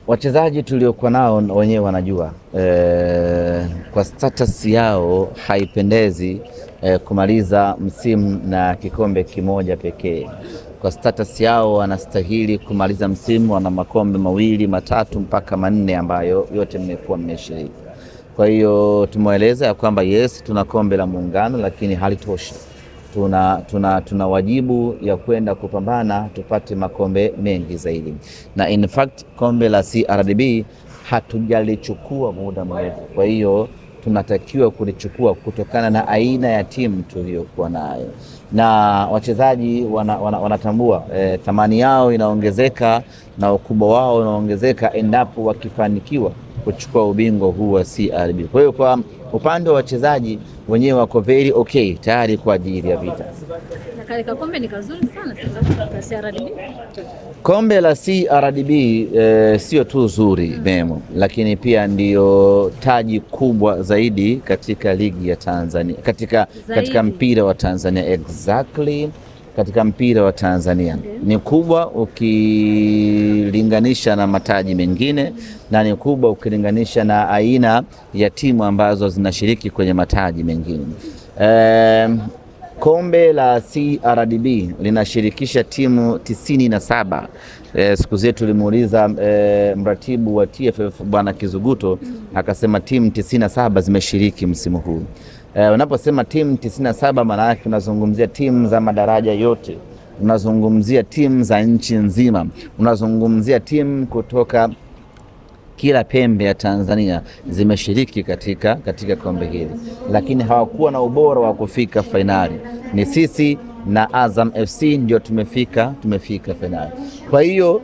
Wachezaji tuliokuwa nao wenyewe wanajua kwa status yao haipendezi kumaliza msimu na kikombe kimoja pekee. Kwa status yao wanastahili kumaliza msimu wana makombe 2, 3 mpaka 4 ambayo yote mmekuwa mmeshiriki. Kwa hiyo tumeeleza ya kwamba yes, tuna kombe la Muungano lakini halitoshi. Tuna wajibu ya kwenda kupambana tupate makombe mengi zaidi. Na in fact kombe la CRDB hatujalichukua muda mrefu. Kwa hiyo tunatakiwa kulichukua kutokana na aina ya timu tuliyokuwa nayo. Na wachezaji wanatambua thamani yao inaongezeka na ukubwa wao unaongezeka endapo wakifanikiwa kuchukua ubingwa huu wa CRDB. Kwa hiyo kwa upande wa wachezaji wenyewe wako very okay, tayari kwa ajili ya vita. Na kale kombe ni kazuri sana CRDB. Kombe la CRDB sio tu zuri Memo, lakini pia ndio taji kubwa zaidi katika ligi ya Tanzania, katika mpira wa Tanzania. Exactly. Katika mpira wa Tanzania ni kubwa ukilinganisha na mataji mengine, na ni kubwa ukilinganisha na aina ya timu ambazo zinashiriki kwenye mataji mengine. Kombe la CRDB linashirikisha timu 97. Siku zetu tulimuuliza mratibu wa TFF Bwana Kizuguto, akasema timu 97 zimeshiriki msimu huu. Unaposema timu 97 maana yake unazungumzia timu za madaraja yote, unazungumzia timu za nchi nzima, unazungumzia timu kutoka kila pembe ya Tanzania zimeshiriki katika kombe hili, lakini hawakuwa na ubora wa kufika fainali. Ni sisi na Azam FC ndio tumefika fainali. Kwa hiyo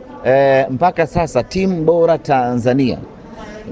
mpaka sasa timu bora Tanzania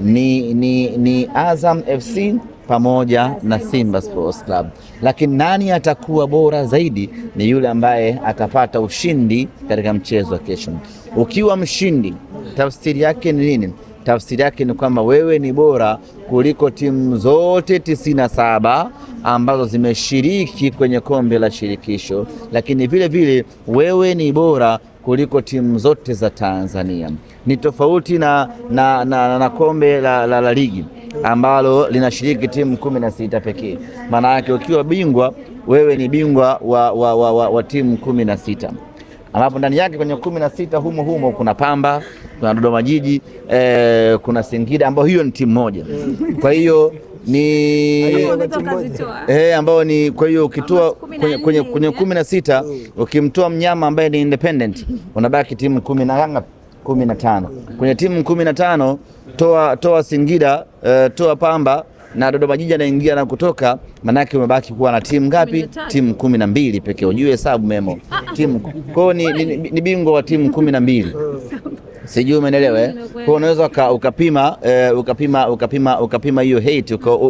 ni Azam FC pamoja na Simba Sports Club, lakini nani atakuwa bora zaidi ni yule ambaye atapata ushindi katika mchezo wa kesho. Ukiwa mshindi, tafsiri yake ni nini? Tafsiri yake ni kwamba wewe ni bora kuliko timu zote 97 ambazo zimeshiriki kwenye kombe la shirikisho, lakini vile vile wewe ni bora kuliko timu zote za Tanzania. Ni tofauti na kombe la ligi ambalo linashiriki timu 16 pekee. Maana yake ukiwa bingwa, wewe ni bingwa wa timu 16. Ambapo ndani yake kwenye 16 humo kuna Pamba, kuna Dodoma Jiji, kuna Singida ambao hiyo ni timu moja. Kwa hiyo ni ambao ni, kwa hiyo ukitoa kwenye 16 ukimtoa mnyama ambaye ni independent unabaki timu 15. Kwenye timu 15 toa Singida, toa Pamba na Dodoma Jiji anaingia na kutoka, manake umebaki kuwa na timu ngapi? Timu 12 pekee. Ujue hesabu Memo. Timu kwa ni bingwa wa timu 12. Sijui umeelewa Kwa unaweza ukapima hiyo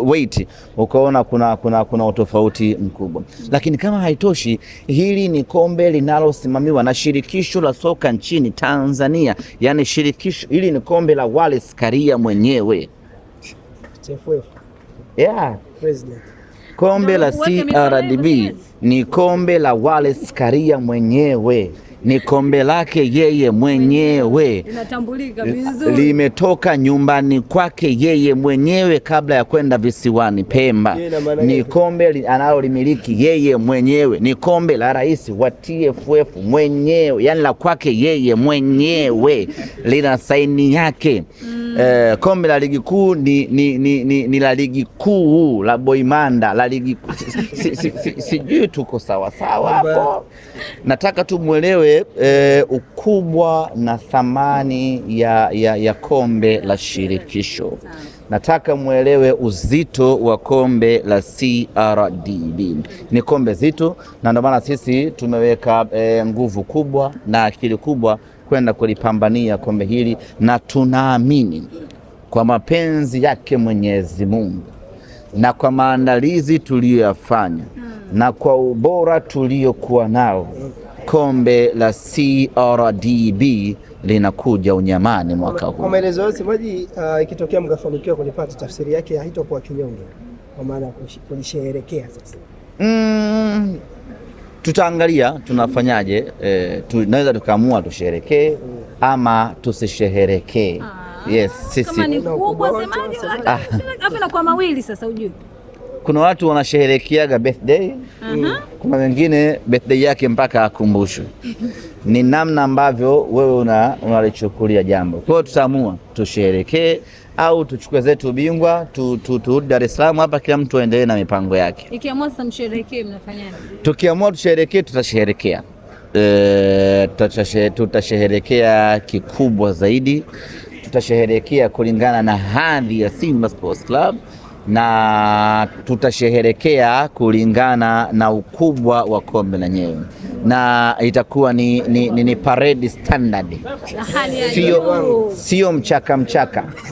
weight ukaona kuna utofauti mkubwa. Lakini kama haitoshi, hili ni kombe linalosimamiwa na shirikisho la soka nchini Tanzania. Yaani shirikisho hili ni kombe la Wallace Karia mwenyewe. Yeah. President. Kombe la CRDB ni kombe la Wallace Karia mwenyewe. Ni kombe lake yeye mwenyewe. Inatambulika vizuri. Limetoka nyumbani kwake yeye mwenyewe kabla ya kwenda visiwani Pemba. Ni kombe analolimiliki yeye mwenyewe. Ni kombe la rais wa TFF mwenyewe, yani la kwake yeye mwenyewe, lina saini yake. Kombe la ligi kuu ni la ligi kuu la Boimanda, la ligi sijui tuko sawa hapo. Nataka tu muelewe ukubwa na thamani ya kombe la shirikisho. Nataka muelewe uzito wa kombe la CRDB. Ni kombe zito, na ndio maana sisi tumeweka nguvu kubwa na akili kubwa kwenda kulipambania kombe hili, na tunaamini kwa mapenzi yake Mwenyezi Mungu na kwa maandalizi tuliyoyafanya na kwa ubora tuliokuwa nao, kombe la CRDB linakuja unyamani mwaka huu. Kwa maelezo yote semaji, ikitokea mkafanikiwa kulipata, tafsiri yake haitakuwa kinyonge, kwa maana kulisherehekea sasa. Tutaangalia tunafanyaje. Tunaweza tukaamua tusherekee ama tusisherehekee. Yes, sisi kama ni kubwa semaje, na kwa mawili sasa ujue. Kuna watu wanasherehekea birthday, kuna wengine birthday yake mpaka akumbushwe. Ni namna ambavyo wewe unalichukulia jambo. Kwa hiyo tutaamua tusherehekee au tuchukue zetu ubingwa turudi Dar es Salaam hapa, kila mtu aendelee na mipango yake. Ikiamua sasa msherehekee, mnafanyaje? Tukiamua tusherehekee, tutasherehekea. Tutasherehekea kikubwa zaidi, tutasherehekea kulingana na hadhi ya Simba Sports Club, na tutasherehekea kulingana na ukubwa wa kombe lenyewe, na itakuwa ni parade standard, sio mchaka.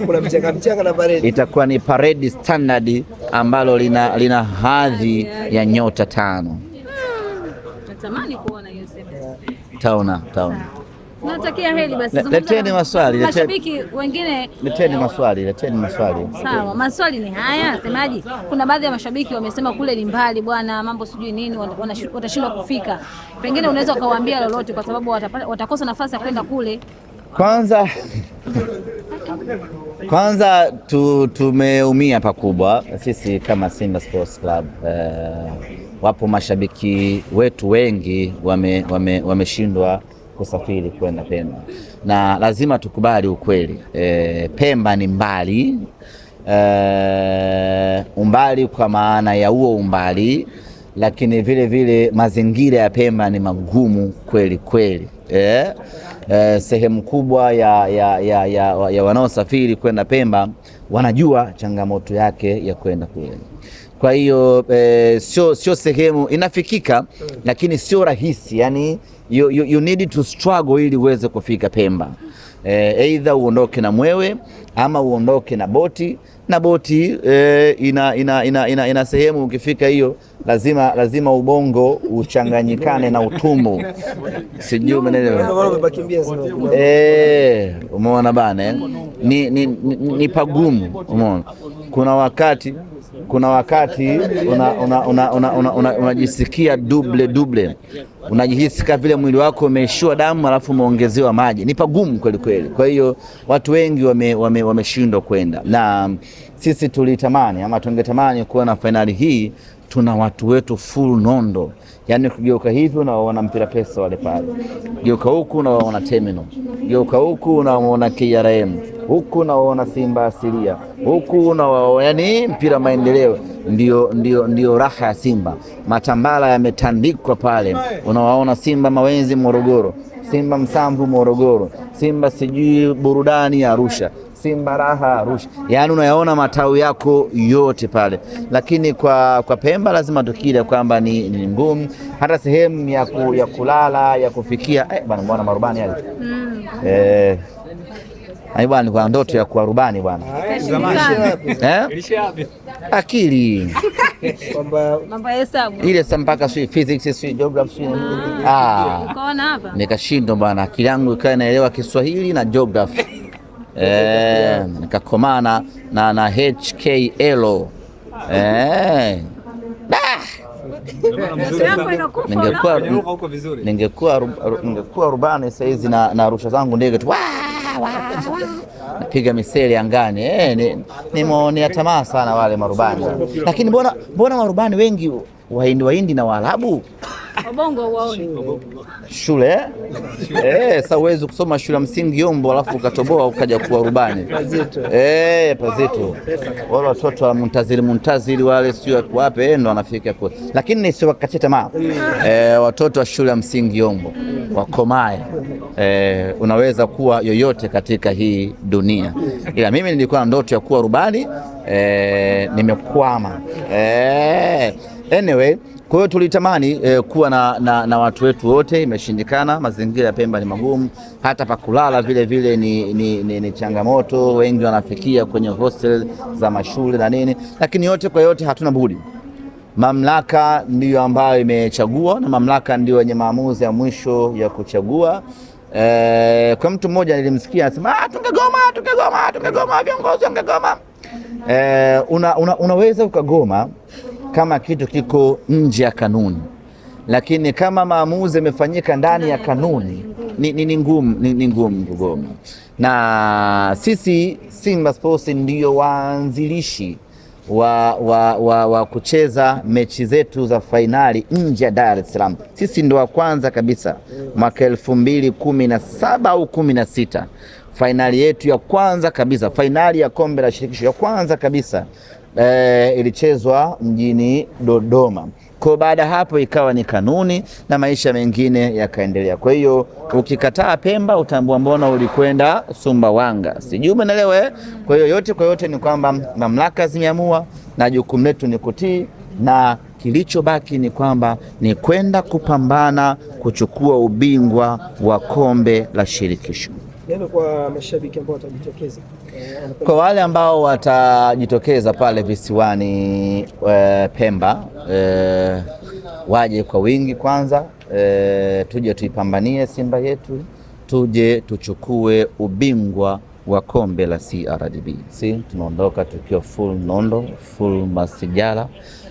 Kuna mchaka na parade. Itakuwa ni parade standard ambalo lina hadhi ya nyota 5. Natamani kuona hiyo sema. Taona. Natakia heri basi. Leteni maswali. Mashabiki wengine leteni maswali. Sawa, maswali ni haya, semaji. Kuna baadhi ya mashabiki wamesema kule ni mbali bwana, mambo sijui nini, watashindwa kufika. Pengine unaweza ukawaambia lolote, kwa sababu watakosa nafasi ya kwenda kule. Kwanza tumeumia pakubwa sisi kama Simba Sports Club. Wapo mashabiki wetu wengi wameshindwa kusafiri kwenda Pemba, na lazima tukubali ukweli. Pemba ni mbali, umbali kwa maana ya huo umbali, lakini vile mazingira ya Pemba ni magumu kweli. Sehemu kubwa ya wanaosafiri kwenda Pemba wanajua changamoto yake ya kwenda kule. Kwa hiyo sio sehemu inafikika, lakini sio rahisi. Yani you need to struggle ili uweze kufika Pemba. Either uondoke na mwewe ama uondoke na boti, na boti ina sehemu ukifika hiyo lazima ubongo uchanganyikane na utumbo. Sijui umeelewa? Umeona bana, ni pagumu. Umeona, kuna wakati unajisikia double, unajihisi kama vile mwili wako umeishiwa damu alafu umeongezewa maji. Ni pagumu kweli. Kwa hiyo watu wengi wameshindwa kwenda, na sisi tulitamani ama tungetamani kuwa na fainali hii tuna watu wetu full nondo. Yani kugeuka hivi unaona mpira pesa wale pale, geuka huku unaona Terminal, geuka huku unaona KRM, huku unaona Simba asilia, huku unaona yani mpira maendeleo. Ndio raha ya Simba. Matambala yametandikwa pale, unawaona Simba Mawenzi Morogoro, Simba Msamvu Morogoro, Simba sijui burudani ya Arusha, Simba raha Arusha, yani unayaona matawi yako yote pale. Lakini kwa Pemba lazima tukiri kwamba ni ngumu, hata sehemu ya kulala ya kufikia. Bwana mbona marubani yale bwana, kwa ndoto ya kuwa rubani bwana. Akili mambo ya hesabu ile mpaka physics geography. Ukaona hapa nikashindwa bwana, akili yangu ikawa inaelewa Kiswahili na geography. Nikakomana na HKL. Ningekuwa rubani sasa hizi na rusha zangu ndege tu napiga miseli angani. Nimeonea tamaa sana wale marubani. Lakini mbona marubani wengi Wahindi na Waarabu? Wabongo waone shule sasa uweze kusoma shule ya msingi Yombo alafu ukatoboa ukaja kuwa rubani Pazito. Wale watoto wa Muntaziri wale sio wape ndo wanafika kule, lakini sio wakati tamaa. Watoto wa shule ya msingi Yombo wakomae. Unaweza kuwa yoyote katika hii dunia, ila mimi nilikuwa na ndoto ya kuwa rubani, nimekwama. Anyway, kwa hiyo tulitamani kuwa na watu wetu wote, imeshindikana. Mazingira ya Pemba ni magumu, hata pa kulala vile ni changamoto. Wengi wanafikia kwenye hostel za mashule na nini, lakini yote kwa yote hatuna budi. Mamlaka ndiyo ambayo imechagua, na mamlaka ndiyo yenye maamuzi ya mwisho ya kuchagua. Kwa mtu mmoja nilimsikia anasema tungegoma, viongozi wangegoma. Unaweza ukagoma kama kitu kiko nje ya kanuni, lakini kama maamuzi yamefanyika ndani ya kanuni, ni ngumu, na sisi Simba Sports ndio waanzilishi wa kucheza mechi zetu za fainali nje ya Dar es Salaam. Sisi ndio wa kwanza kabisa mwaka 2017 au 16, fainali yetu ya kwanza kabisa, fainali ya kombe la shirikisho ya kwanza kabisa ilichezwa mjini Dodoma. Kwa baada hapo ikawa ni kanuni na maisha mengine yakaendelea. Kwa hiyo ukikataa Pemba utambua mbona ulikwenda Sumbawanga. Sijui umeelewa. Kwa hiyo yote kwa yote ni kwamba mamlaka zimeamua na jukumu letu ni kutii, na kilichobaki ni kwamba ni kwenda kupambana kuchukua ubingwa wa kombe la shirikisho. Neno kwa mashabiki ambao watajitokeza. Kwa wale ambao watajitokeza pale visiwani Pemba, waje kwa wingi kwanza, tuje tuipambanie Simba yetu, tuje tuchukue ubingwa wa kombe la CRDB. Tunaondoka tukiwa full nondo, full masijala,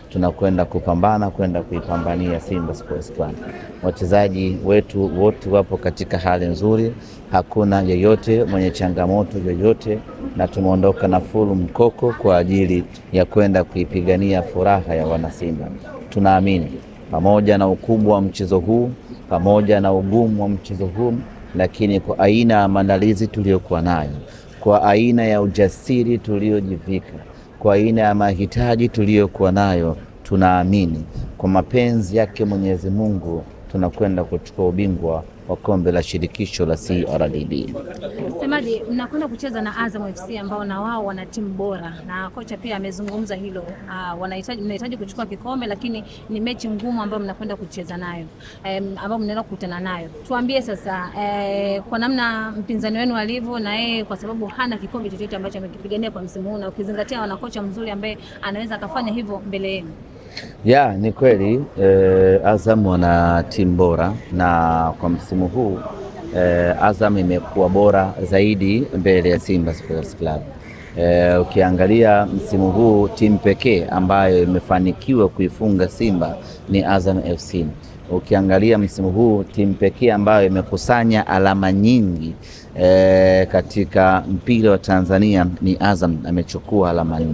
tunakwenda kupambana, kwenda kuipambania Simba Sports Club. Wachezaji wetu wote wapo katika hali nzuri, hakuna yeyote mwenye changamoto yoyote, na tumeondoka na full mkoko kwa ajili ya kwenda kuipigania furaha ya wanasimba. Tunaamini pamoja na ukubwa wa mchezo huu, pamoja na ugumu wa mchezo huu, lakini kwa aina ya maandalizi tuliyokuwa nayo, kwa aina ya ujasiri tuliojivika, kwa aina ya mahitaji tuliyokuwa nayo, tunaamini kwa mapenzi yake Mwenyezi Mungu tunakwenda kuchukua ubingwa wa kombe la shirikisho la CRDB. Msemaji, mnakwenda kucheza na Azam FC ambao na wao wana timu bora, na kocha pia amezungumza hilo. Mnahitaji kuchukua kikombe, lakini ni mechi ngumu ambayo mnakwenda kucheza nayo, ambayo mnaenda kukutana nayo. Tuambie sasa, kwa namna mpinzani wenu alivyo, na yeye kwa sababu hana kikombe chochote ambacho amekipigania kwa msimu huu, na ukizingatia wana kocha mzuri ambaye anaweza akafanya hivyo mbele yenu. Ni kweli Azam wana timu bora, na kwa msimu huu Azam imekuwa bora zaidi mbele ya Simba Sports Club. Ukiangalia msimu huu timu pekee ambayo imefanikiwa kuifunga Simba ni Azam FC. Ukiangalia msimu huu timu pekee ambayo imekusanya alama nyingi katika mpira wa Tanzania ni Azam, amechukua alama 4.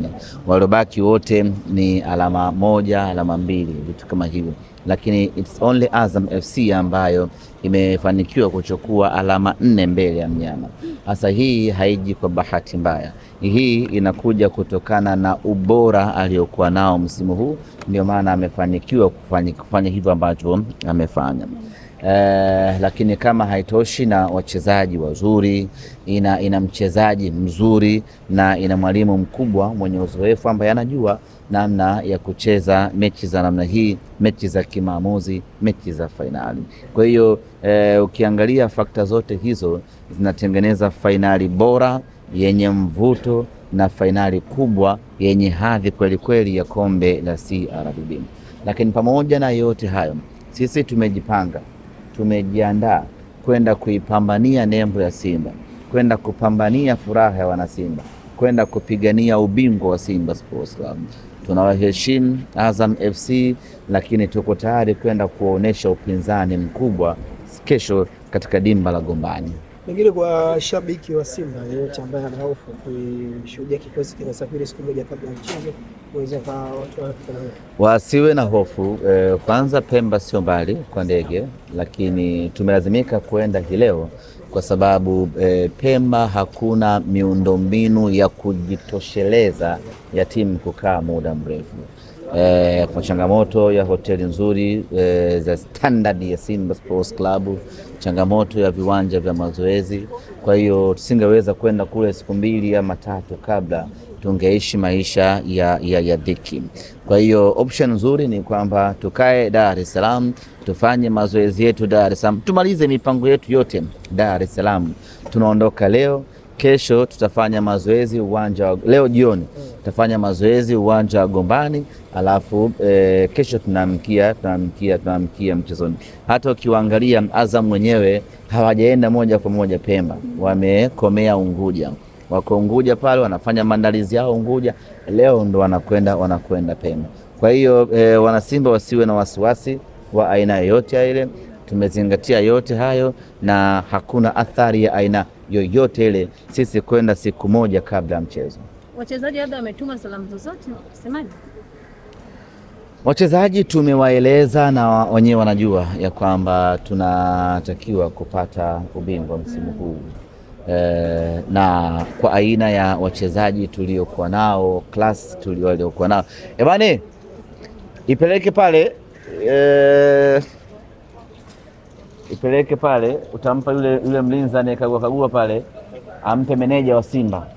Waliobaki wote ni alama 1, alama 2, vitu kama hivyo, lakini it's only Azam FC ambayo imefanikiwa kuchukua alama 4 mbele ya mnyama. Sasa hii haiji kwa bahati mbaya, hii inakuja kutokana na ubora aliokuwa nao msimu huu, ndio maana amefanikiwa kufanya hivyo ambacho amefanya. Lakini kama haitoshi, na wachezaji wazuri, ina mchezaji mzuri, na ina mwalimu mkubwa mwenye uzoefu ambaye anajua namna ya kucheza mechi za namna hii, mechi za kimaamuzi, mechi za fainali. Kwa hiyo ukiangalia fakta zote hizo zinatengeneza fainali bora yenye mvuto na fainali kubwa yenye hadhi kweli kweli ya kombe la CRDB. Lakini pamoja na yote hayo, sisi tumejipanga, tumejiandaa kwenda kuipambania nembo ya Simba, kwenda kupambania furaha ya wanasimba, kwenda kupigania ubingwa wa Simba Sports Club. Tunawaheshimu Azam FC, lakini tuko tayari kwenda kuonesha upinzani mkubwa kesho katika dimba la Gombani. Pengine kwa shabiki wa Simba yeyote ambaye ana hofu kushuhudia kikosi kinasafiri siku moja kabla ya mchezo, kuweza kwa watu wasiwe na hofu. Kwanza Pemba sio mbali kwa ndege, lakini tumelazimika kuenda hii leo kwa sababu Pemba hakuna miundombinu ya kujitosheleza ya timu kukaa muda mrefu. Kwa changamoto ya hoteli nzuri za standard ya Simba Sports Club, changamoto ya viwanja vya mazoezi. Kwa hiyo tusingeweza kwenda kule siku 2 ama 3 kabla, tungeishi maisha ya dhiki. Kwa hiyo option nzuri ni kwamba tukae Dar es Salaam, tufanye mazoezi yetu Dar es Salaam, tumalize mipango yetu yote Dar es Salaam. Tunaondoka leo, kesho tutafanya mazoezi leo jioni tutafanya mazoezi uwanja wa Gombani, alafu kesho tunaamkia mchezoni. Hata ukiangalia Azam mwenyewe hawajaenda moja kwa moja Pemba, wamekomea Unguja. Wako Unguja pale wanafanya maandalizi yao Unguja, leo ndo wanakwenda Pemba. Kwa hiyo wanasimba wasiwe na wasiwasi wa aina yoyote ile. Tumezingatia yote hayo na hakuna athari ya aina yoyote ile sisi kwenda siku moja kabla ya mchezo. Wachezaji labda wametuma salamu zozote, semaje? Wachezaji tumewaeleza na wenyewe wanajua ya kwamba tunatakiwa kupata ubingwa msimu huu. Na kwa aina ya wachezaji tuliokuwa nao, class tuliokuwa nao. Bwana, ipeleke pale, utampa yule mlinzi anayekagua pale, ampe meneja wa Simba.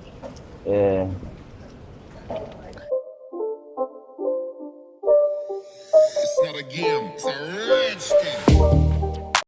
It's not a game, it's a rich thing.